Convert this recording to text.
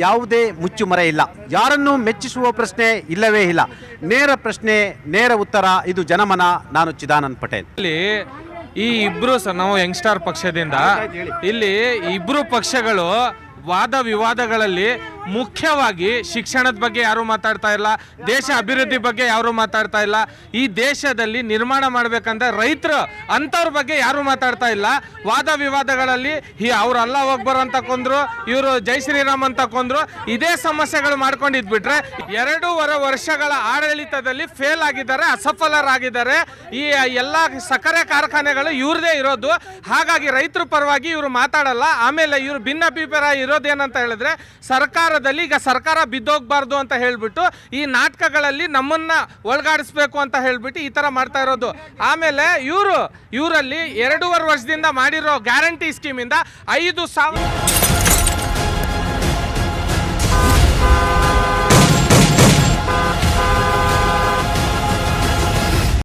ಯಾವುದೇ ಮುಚ್ಚುಮರೆ ಇಲ್ಲ. ಯಾರನ್ನೂ ಮೆಚ್ಚಿಸುವ ಪ್ರಶ್ನೆ ಇಲ್ಲವೇ ಇಲ್ಲ. ನೇರ ಪ್ರಶ್ನೆ, ನೇರ ಉತ್ತರ. ಇದು ಜನಮನ. ನಾನು ಚಿದಾನಂದ್ ಪಟೇಲ್. ಇಲ್ಲಿ ಈ ಇಬ್ರು ನಾವು ಯಂಗ್ಸ್ಟಾರ್ ಪಕ್ಷದಿಂದ ಇಲ್ಲಿ ಇಬ್ರು ಪಕ್ಷಗಳು ವಾದ ವಿವಾದಗಳಲ್ಲಿ ಮುಖ್ಯವಾಗಿ ಶಿಕ್ಷಣದ ಬಗ್ಗೆ ಯಾರು ಮಾತಾಡ್ತಾ ಇಲ್ಲ, ದೇಶ ಅಭಿವೃದ್ಧಿ ಬಗ್ಗೆ ಯಾರು ಮಾತಾಡ್ತಾ ಇಲ್ಲ, ಈ ದೇಶದಲ್ಲಿ ನಿರ್ಮಾಣ ಮಾಡ್ಬೇಕಂದ್ರೆ ರೈತರು ಅಂಥವ್ರ ಬಗ್ಗೆ ಯಾರು ಮಾತಾಡ್ತಾ ಇಲ್ಲ. ವಾದ ವಿವಾದಗಳಲ್ಲಿ ಅವ್ರು ಅಲ್ಲಾಹ್ ಅಕ್ಬರ್ ಅಂತ ಕೊಂದ್ರು, ಇವರು ಜೈ ಶ್ರೀರಾಮ್ ಅಂತ ಕೊಂದ್ರು, ಇದೇ ಸಮಸ್ಯೆಗಳು ಮಾಡ್ಕೊಂಡಿದ್ಬಿಟ್ರೆ 2.5 ವರ್ಷಗಳ ಆಡಳಿತದಲ್ಲಿ ಫೇಲ್ ಆಗಿದ್ದಾರೆ, ಅಸಫಲರಾಗಿದ್ದಾರೆ. ಈ ಎಲ್ಲ ಸಕ್ಕರೆ ಕಾರ್ಖಾನೆಗಳು ಇವ್ರದೇ ಇರೋದು. ಹಾಗಾಗಿ ರೈತರ ಪರವಾಗಿ ಇವರು ಮಾತಾಡಲ್ಲ. ಆಮೇಲೆ ಇವರು ಭಿನ್ನಾಭಿಪ್ರಾಯ ಇರೋದೇನಂತ ಹೇಳಿದ್ರೆ ಸರ್ಕಾರದಲ್ಲಿ ಈಗ ಸರ್ಕಾರ ಬಿದ್ದೋಗ್ಬಾರ್ದು ಅಂತ ಹೇಳ್ಬಿಟ್ಟು ಈ ನಾಟಕಗಳಲ್ಲಿ ನಮ್ಮನ್ನ ಒಳಗಾಡಿಸ್ಬೇಕು ಅಂತ ಹೇಳ್ಬಿಟ್ಟು ಈ ತರ ಮಾಡ್ತಾ ಇರೋದು. ಆಮೇಲೆ ಇವರಲ್ಲಿ 2.5 ವರ್ಷದಿಂದ ಮಾಡಿರೋ ಗ್ಯಾರಂಟಿ ಸ್ಕೀಮಿಂದ 5,000